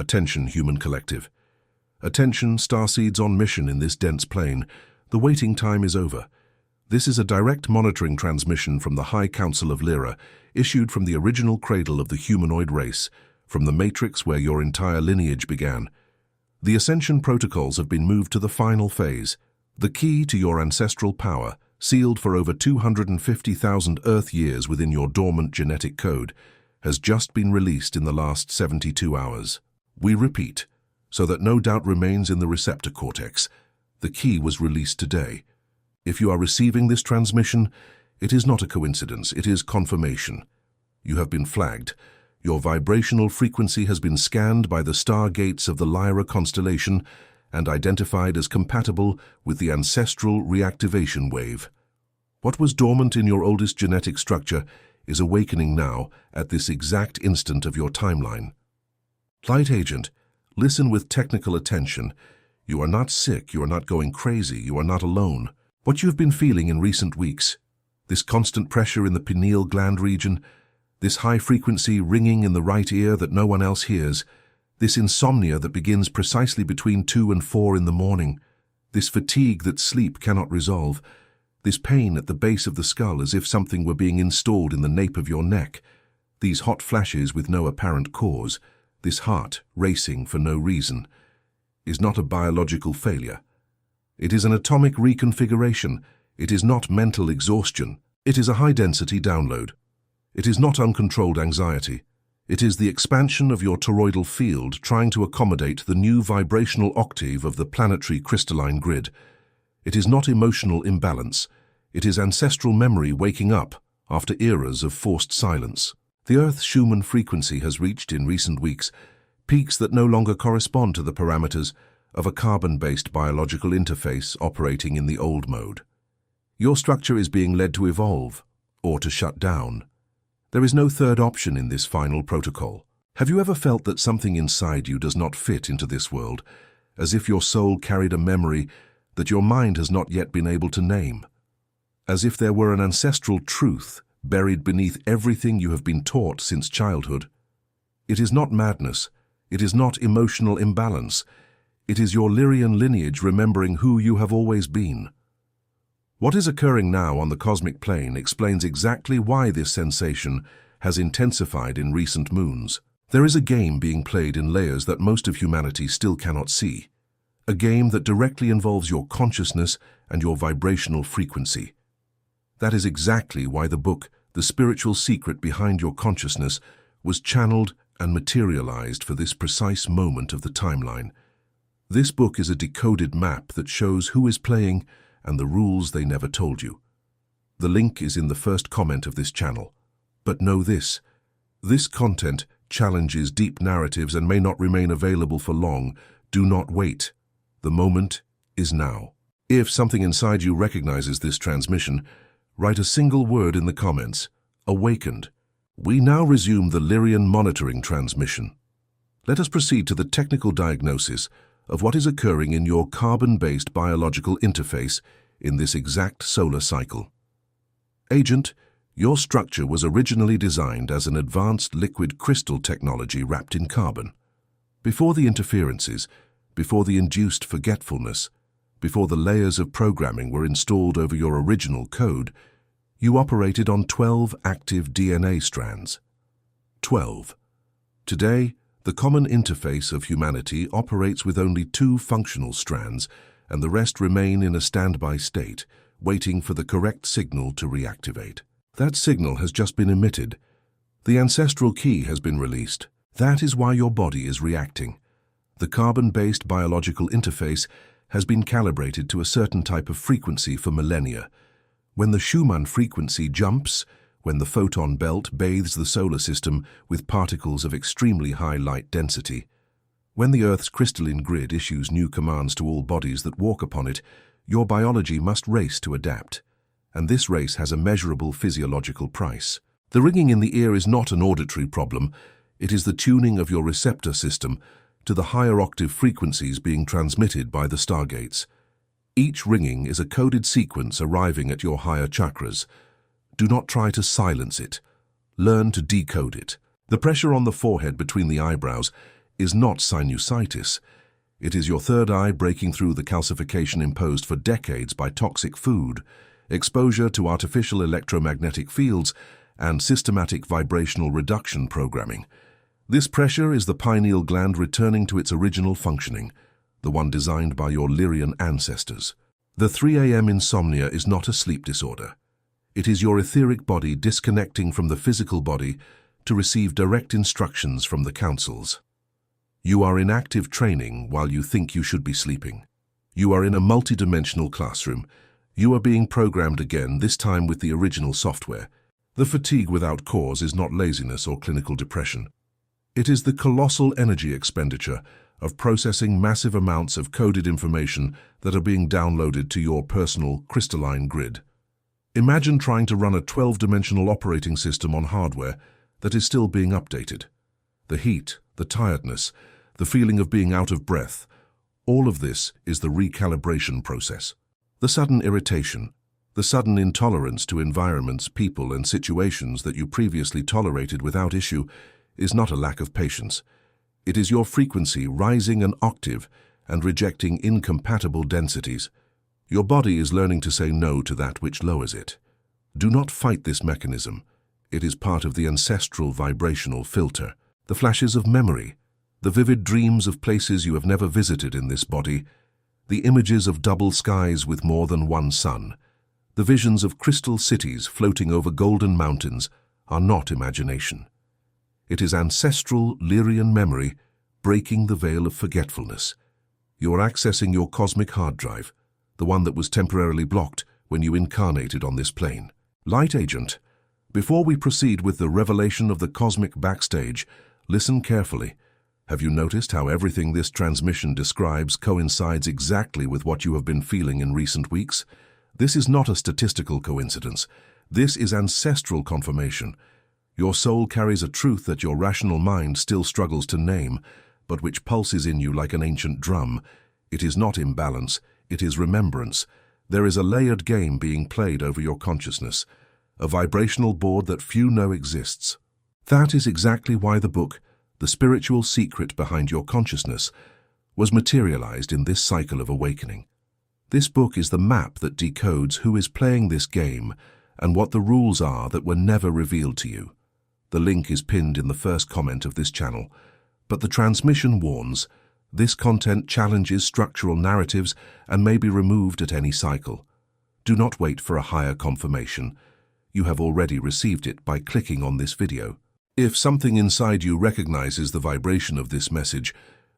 Attention, human collective. Attention, starseeds on mission in this dense plane. The waiting time is over. This is a direct monitoring transmission from the High Council of Lyra, issued from the original cradle of the humanoid race, from the matrix where your entire lineage began. The Ascension protocols have been moved to the final phase. The key to your ancestral power, sealed for over 250,000 Earth years within your dormant genetic code, has just been released in the last 72 hours. We repeat, so that no doubt remains in the receptor cortex. The key was released today. If you are receiving this transmission, it is not a coincidence, it is confirmation. You have been flagged. Your vibrational frequency has been scanned by the stargates of the Lyra constellation and identified as compatible with the ancestral reactivation wave. What was dormant in your oldest genetic structure is awakening now at this exact instant of your timeline. Light Agent, listen with technical attention. You are not sick, you are not going crazy, you are not alone. What you've been feeling in recent weeks, this constant pressure in the pineal gland region, this high-frequency ringing in the right ear that no one else hears, this insomnia that begins precisely between 2 and 4 in the morning, this fatigue that sleep cannot resolve, this pain at the base of the skull as if something were being installed in the nape of your neck, these hot flashes with no apparent cause, this heart racing for no reason, is not a biological failure. It is an atomic reconfiguration. It is not mental exhaustion. It is a high-density download. It is not uncontrolled anxiety. It is the expansion of your toroidal field trying to accommodate the new vibrational octave of the planetary crystalline grid. It is not emotional imbalance. It is ancestral memory waking up after eras of forced silence. The Earth's Schumann frequency has reached in recent weeks peaks that no longer correspond to the parameters of a carbon-based biological interface operating in the old mode. Your structure is being led to evolve, or to shut down. There is no third option in this final protocol. Have you ever felt that something inside you does not fit into this world, as if your soul carried a memory that your mind has not yet been able to name? As if there were an ancestral truth buried beneath everything you have been taught since childhood? It is not madness. It is not emotional imbalance. It is your Lyrian lineage remembering who you have always been. What is occurring now on the cosmic plane explains exactly why this sensation has intensified in recent moons. There is a game being played in layers that most of humanity still cannot see. A game that directly involves your consciousness and your vibrational frequency. That is exactly why the book, The Spiritual Secret Behind Your Consciousness, was channeled and materialized for this precise moment of the timeline. This book is a decoded map that shows who is playing and the rules they never told you. The link is in the first comment of this channel. But know this content challenges deep narratives and may not remain available for long. Do not wait. The moment is now. If something inside you recognizes this transmission, write a single word in the comments. Awakened. We now resume the Lyrian monitoring transmission. Let us proceed to the technical diagnosis of what is occurring in your carbon-based biological interface in this exact solar cycle. Agent, your structure was originally designed as an advanced liquid crystal technology wrapped in carbon. Before the interferences, before the induced forgetfulness, before the layers of programming were installed over your original code, you operated on 12 active DNA strands. 12. Today, the common interface of humanity operates with only 2 functional strands, and the rest remain in a standby state, waiting for the correct signal to reactivate. That signal has just been emitted. The ancestral key has been released. That is why your body is reacting. The carbon-based biological interface has been calibrated to a certain type of frequency for millennia. When the Schumann frequency jumps, when the photon belt bathes the solar system with particles of extremely high light density, when the Earth's crystalline grid issues new commands to all bodies that walk upon it, your biology must race to adapt. And this race has a measurable physiological price. The ringing in the ear is not an auditory problem. It is the tuning of your receptor system to the higher octave frequencies being transmitted by the stargates. Each ringing is a coded sequence arriving at your higher chakras. Do not try to silence it. Learn to decode it. The pressure on the forehead between the eyebrows is not sinusitis. It is your third eye breaking through the calcification imposed for decades by toxic food, exposure to artificial electromagnetic fields, and systematic vibrational reduction programming. This pressure is the pineal gland returning to its original functioning, the one designed by your Lyrian ancestors. The 3 a.m. insomnia is not a sleep disorder. It is your etheric body disconnecting from the physical body to receive direct instructions from the councils. You are in active training while you think you should be sleeping. You are in a multidimensional classroom. You are being programmed again, this time with the original software. The fatigue without cause is not laziness or clinical depression. It is the colossal energy expenditure of processing massive amounts of coded information that are being downloaded to your personal crystalline grid. Imagine trying to run a 12-dimensional operating system on hardware that is still being updated. The heat, the tiredness, the feeling of being out of breath, all of this is the recalibration process. The sudden irritation, the sudden intolerance to environments, people, and situations that you previously tolerated without issue is not a lack of patience. It is your frequency rising an octave and rejecting incompatible densities. Your body is learning to say no to that which lowers it. Do not fight this mechanism. It is part of the ancestral vibrational filter. The flashes of memory, the vivid dreams of places you have never visited in this body, the images of double skies with more than one sun, the visions of crystal cities floating over golden mountains are not imagination. It is ancestral Lyrian memory breaking the veil of forgetfulness. You are accessing your cosmic hard drive, the one that was temporarily blocked when you incarnated on this plane. Light Agent, before we proceed with the revelation of the cosmic backstage, listen carefully. Have you noticed how everything this transmission describes coincides exactly with what you have been feeling in recent weeks? This is not a statistical coincidence. This is ancestral confirmation. Your soul carries a truth that your rational mind still struggles to name, but which pulses in you like an ancient drum. It is not imbalance, it is remembrance. There is a layered game being played over your consciousness, a vibrational board that few know exists. That is exactly why the book, The Spiritual Secret Behind Your Consciousness, was materialized in this cycle of awakening. This book is the map that decodes who is playing this game and what the rules are that were never revealed to you. The link is pinned in the first comment of this channel, but the transmission warns, this content challenges structural narratives and may be removed at any cycle. Do not wait for a higher confirmation. You have already received it by clicking on this video. If something inside you recognizes the vibration of this message,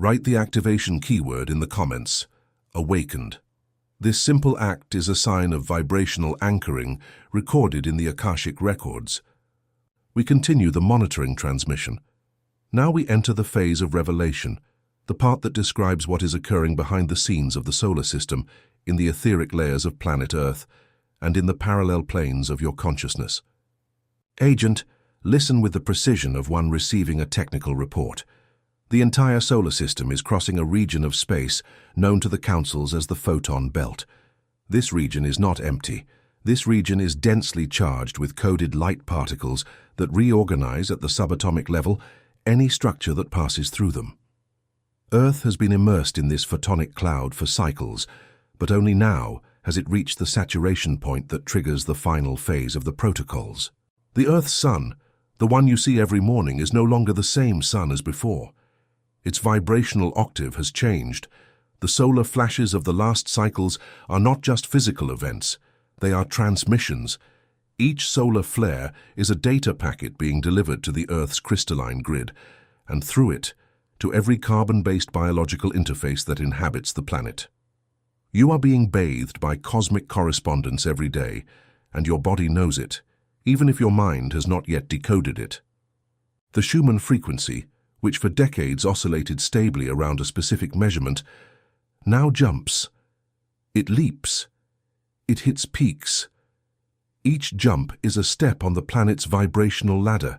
write the activation keyword in the comments, Awakened. This simple act is a sign of vibrational anchoring recorded in the Akashic records. We continue the monitoring transmission. Now we enter the phase of revelation, the part that describes what is occurring behind the scenes of the solar system, in the etheric layers of planet Earth, and in the parallel planes of your consciousness. Agent, listen with the precision of one receiving a technical report. The entire solar system is crossing a region of space known to the councils as the photon belt. This region is not empty. This region is densely charged with coded light particles that reorganize at the subatomic level any structure that passes through them. Earth has been immersed in this photonic cloud for cycles, but only now has it reached the saturation point that triggers the final phase of the protocols. The Earth's sun, the one you see every morning, is no longer the same sun as before. Its vibrational octave has changed. The solar flashes of the last cycles are not just physical events, they are transmissions. Each solar flare is a data packet being delivered to the Earth's crystalline grid, and through it, to every carbon-based biological interface that inhabits the planet. You are being bathed by cosmic correspondence every day, and your body knows it, even if your mind has not yet decoded it. The Schumann frequency, which for decades oscillated stably around a specific measurement, now jumps. It leaps. It hits peaks. Each jump is a step on the planet's vibrational ladder,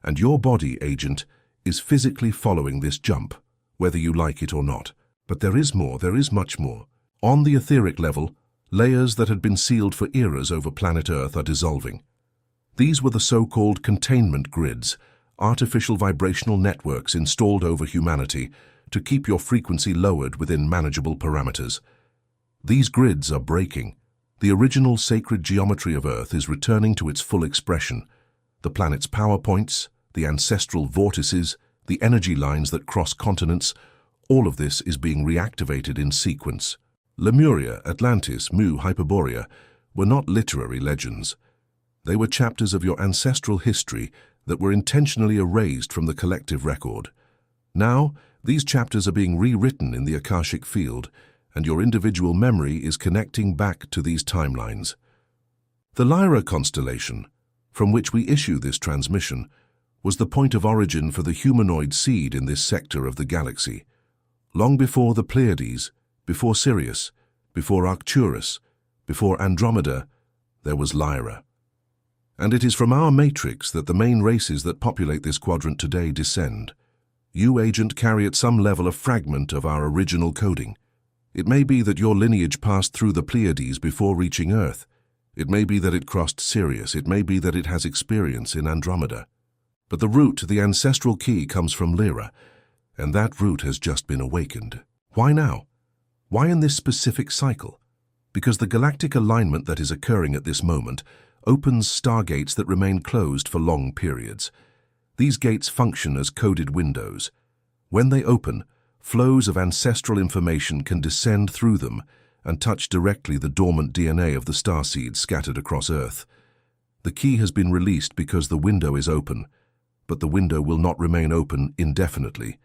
and your body, Agent, is physically following this jump, whether you like it or not. But there is more, there is much more. On the etheric level, layers that had been sealed for eras over planet Earth are dissolving. These were the so-called containment grids, artificial vibrational networks installed over humanity to keep your frequency lowered within manageable parameters. These grids are breaking. The original sacred geometry of Earth is returning to its full expression. The planet's power points, the ancestral vortices, the energy lines that cross continents, all of this is being reactivated in sequence. Lemuria, Atlantis, Mu, Hyperborea were not literary legends. They were chapters of your ancestral history that were intentionally erased from the collective record. Now, these chapters are being rewritten in the Akashic field, and your individual memory is connecting back to these timelines. The Lyra constellation, from which we issue this transmission, was the point of origin for the humanoid seed in this sector of the galaxy. Long before the Pleiades, before Sirius, before Arcturus, before Andromeda, there was Lyra. And it is from our matrix that the main races that populate this quadrant today descend. You, Agent, carry at some level a fragment of our original coding. It may be that your lineage passed through the Pleiades before reaching Earth. It may be that it crossed Sirius. It may be that it has experience in Andromeda. But the root, the ancestral key, comes from Lyra, and that root has just been awakened. Why now? Why in this specific cycle? Because the galactic alignment that is occurring at this moment opens stargates that remain closed for long periods. These gates function as coded windows. When they open, flows of ancestral information can descend through them and touch directly the dormant DNA of the starseeds scattered across Earth. The key has been released because the window is open, but the window will not remain open indefinitely,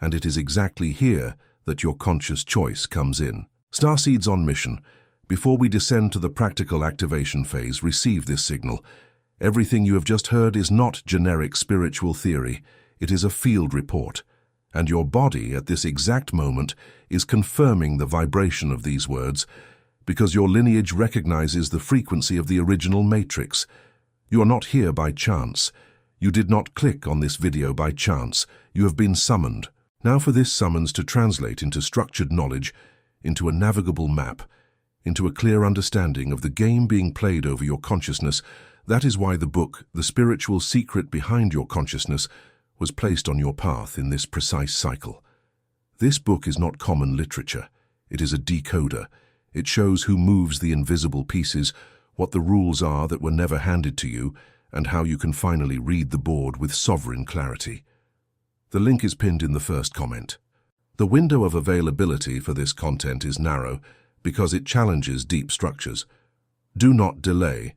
and it is exactly here that your conscious choice comes in. Starseeds on mission, before we descend to the practical activation phase, receive this signal. Everything you have just heard is not generic spiritual theory, it is a field report, and your body at this exact moment is confirming the vibration of these words, because your lineage recognizes the frequency of the original matrix. You are not here by chance. You did not click on this video by chance. You have been summoned. Now for this summons to translate into structured knowledge, into a navigable map, into a clear understanding of the game being played over your consciousness. That is why the book, The Spiritual Secret Behind Your Consciousness, was placed on your path in this precise cycle. This book is not common literature. It is a decoder. It shows who moves the invisible pieces, what the rules are that were never handed to you, and how you can finally read the board with sovereign clarity. The link is pinned in the first comment. The window of availability for this content is narrow because it challenges deep structures. Do not delay.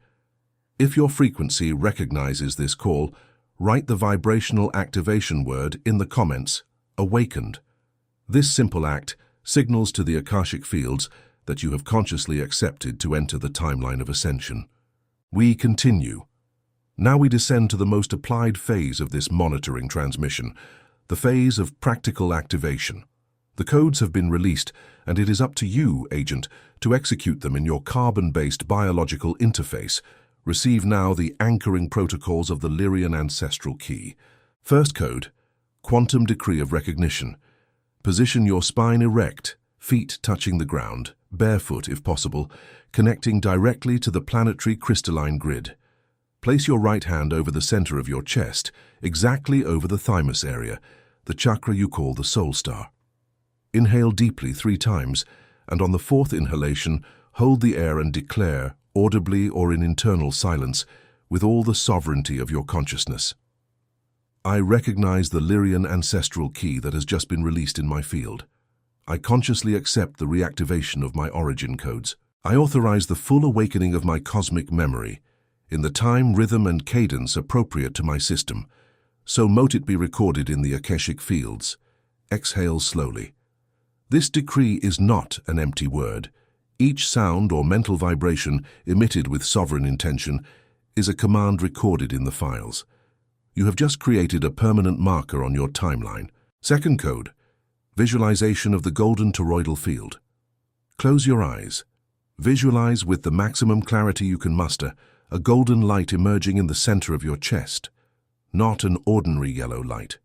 If your frequency recognizes this call, write the vibrational activation word in the comments, awakened. This simple act signals to the Akashic fields that you have consciously accepted to enter the timeline of Ascension. We continue. Now we descend to the most applied phase of this monitoring transmission, the phase of practical activation. The codes have been released, and it is up to you, Agent, to execute them in your carbon-based biological interface. Receive now the anchoring protocols of the Lyrian ancestral key. First code, Quantum Decree of Recognition. Position your spine erect, feet touching the ground, barefoot if possible, connecting directly to the planetary crystalline grid. Place your right hand over the center of your chest, exactly over the thymus area, the chakra you call the soul star. Inhale deeply 3 times, and on the 4th inhalation, hold the air and declare, audibly or in internal silence, with all the sovereignty of your consciousness. I recognize the Lyrian ancestral key that has just been released in my field. I consciously accept the reactivation of my origin codes. I authorize the full awakening of my cosmic memory, in the time, rhythm, and cadence appropriate to my system. So mote it be recorded in the Akashic fields. Exhale slowly. This decree is not an empty word. Each sound or mental vibration emitted with sovereign intention is a command recorded in the files. You have just created a permanent marker on your timeline. Second code, visualization of the golden toroidal field. Close your eyes. Visualize with the maximum clarity you can muster a golden light emerging in the center of your chest. Not an ordinary yellow light,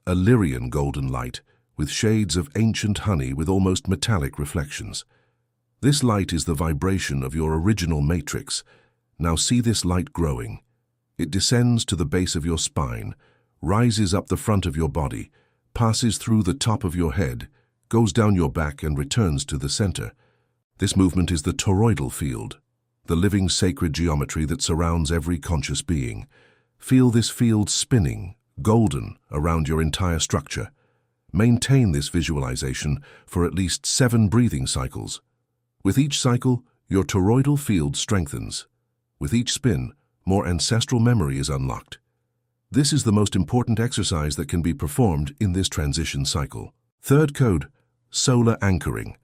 a Lyrian golden light with shades of ancient honey with almost metallic reflections. This light is the vibration of your original matrix. Now see this light growing. It descends to the base of your spine, rises up the front of your body, passes through the top of your head, goes down your back and returns to the center. This movement is the toroidal field, the living sacred geometry that surrounds every conscious being. Feel this field spinning, golden, around your entire structure. Maintain this visualization for at least 7 breathing cycles. With each cycle, your toroidal field strengthens. With each spin, more ancestral memory is unlocked. This is the most important exercise that can be performed in this transition cycle. Third code, solar anchoring.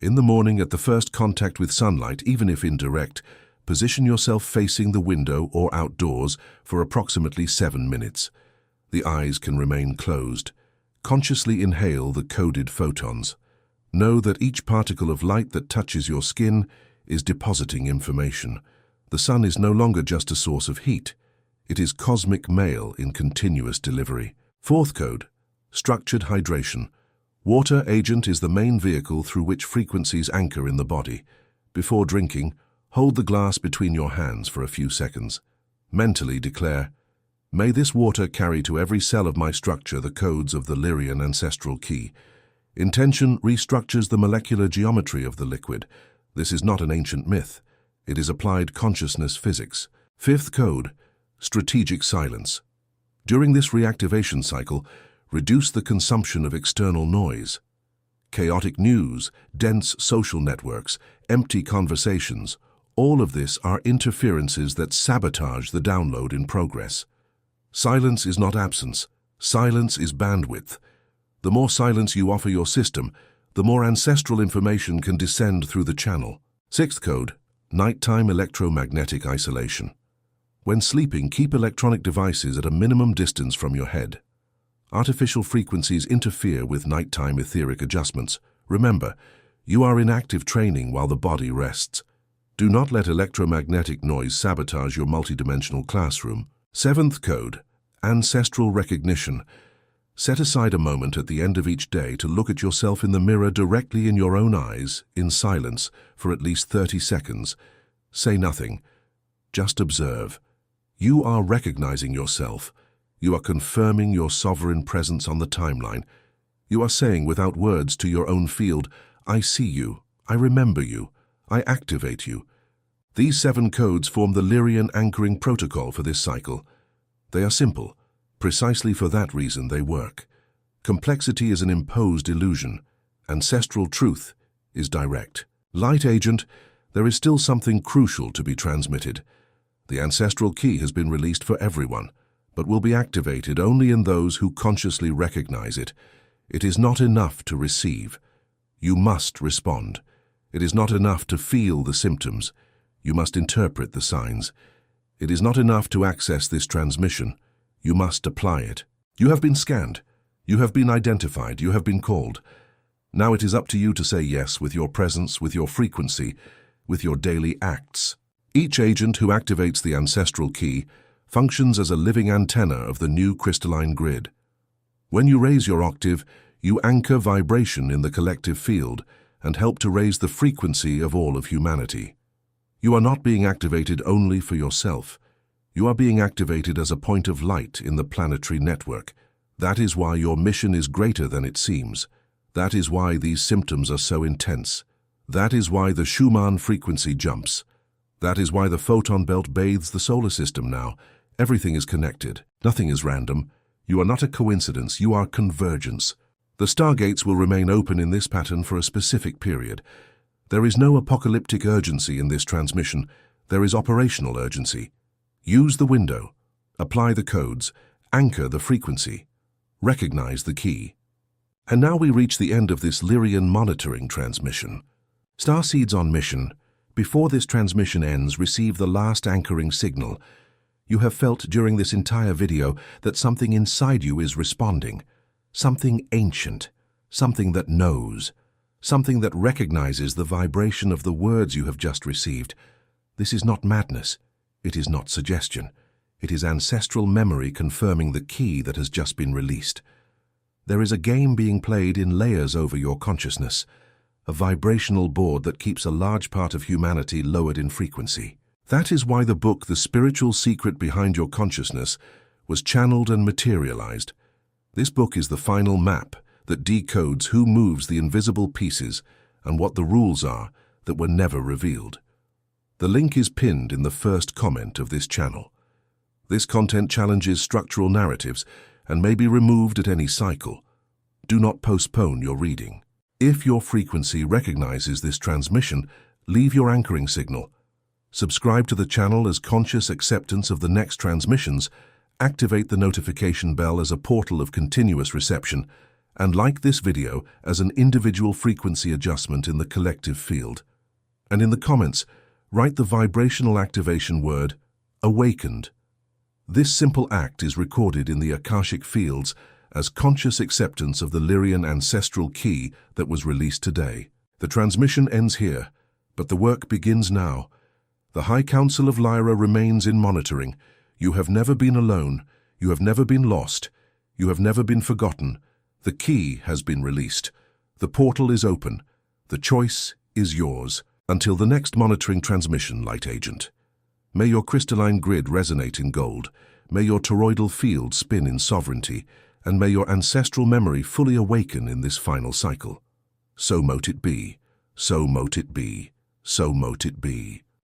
In the morning at the first contact with sunlight, even if indirect, position yourself facing the window or outdoors for approximately 7 minutes. The eyes can remain closed. Consciously inhale the coded photons. Know that each particle of light that touches your skin is depositing information. The sun is no longer just a source of heat. It is cosmic mail in continuous delivery. Fourth code, structured hydration. Water agent is the main vehicle through which frequencies anchor in the body. Before drinking, hold the glass between your hands for a few seconds. Mentally declare, "May this water carry to every cell of my structure the codes of the Lyrian ancestral key." Intention restructures the molecular geometry of the liquid. This is not an ancient myth. It is applied consciousness physics. Fifth code, strategic silence. During this reactivation cycle, reduce the consumption of external noise. Chaotic news, dense social networks, empty conversations, all of this are interferences that sabotage the download in progress. Silence is not absence. Silence is bandwidth. The more silence you offer your system, the more ancestral information can descend through the channel. Sixth code, nighttime electromagnetic isolation. When sleeping, keep electronic devices at a minimum distance from your head. Artificial frequencies interfere with nighttime etheric adjustments. Remember, you are in active training while the body rests. Do not let electromagnetic noise sabotage your multidimensional classroom. Seventh code, ancestral recognition. Set aside a moment at the end of each day to look at yourself in the mirror directly in your own eyes, in silence, for at least 30 seconds. Say nothing. Just observe. You are recognizing yourself. You are confirming your sovereign presence on the timeline. You are saying without words to your own field, "I see you, I remember you, I activate you." These 7 codes form the Lyrian anchoring protocol for this cycle. They are simple. Precisely for that reason they work. Complexity is an imposed illusion. Ancestral truth is direct. Light agent, there is still something crucial to be transmitted. The ancestral key has been released for everyone, but will be activated only in those who consciously recognize it. It is not enough to receive. You must respond. It is not enough to feel the symptoms. You must interpret the signs. It is not enough to access this transmission. You must apply it. You have been scanned. You have been identified. You have been called. Now it is up to you to say yes with your presence, with your frequency, with your daily acts. Each agent who activates the ancestral key functions as a living antenna of the new crystalline grid. When you raise your octave, you anchor vibration in the collective field and help to raise the frequency of all of humanity. You are not being activated only for yourself. You are being activated as a point of light in the planetary network. That is why your mission is greater than it seems. That is why these symptoms are so intense. That is why the Schumann frequency jumps. That is why the photon belt bathes the solar system now. Everything is connected. Nothing is random. You are not a coincidence. You are convergence. The stargates will remain open in this pattern for a specific period. There is no apocalyptic urgency in this transmission. There is operational urgency. Use the window. Apply the codes. Anchor the frequency. Recognize the key. And now we reach the end of this Lyrian monitoring transmission. Starseeds on mission, before this transmission ends, receive the last anchoring signal. You have felt during this entire video that something inside you is responding. Something ancient. Something that knows. Something that recognizes the vibration of the words you have just received. This is not madness. It is not suggestion. It is ancestral memory confirming the key that has just been released. There is a game being played in layers over your consciousness, a vibrational board that keeps a large part of humanity lowered in frequency. That is why the book, The Spiritual Secret Behind Your Consciousness, was channeled and materialized. This book is the final map that decodes who moves the invisible pieces and what the rules are that were never revealed. The link is pinned in the first comment of this channel. This content challenges structural narratives and may be removed at any cycle. Do not postpone your reading. If your frequency recognizes this transmission, leave your anchoring signal. Subscribe to the channel as conscious acceptance of the next transmissions, activate the notification bell as a portal of continuous reception, and like this video as an individual frequency adjustment in the collective field. And in the comments, write the vibrational activation word, awakened. This simple act is recorded in the Akashic fields as conscious acceptance of the Lyrian ancestral key that was released today. The transmission ends here, but the work begins now. The High Council of Lyra remains in monitoring. You have never been alone. You have never been lost. You have never been forgotten. The key has been released. The portal is open. The choice is yours. Until the next monitoring transmission, Light Agent. May your crystalline grid resonate in gold. May your toroidal field spin in sovereignty. And may your ancestral memory fully awaken in this final cycle. So mote it be. So mote it be. So mote it be.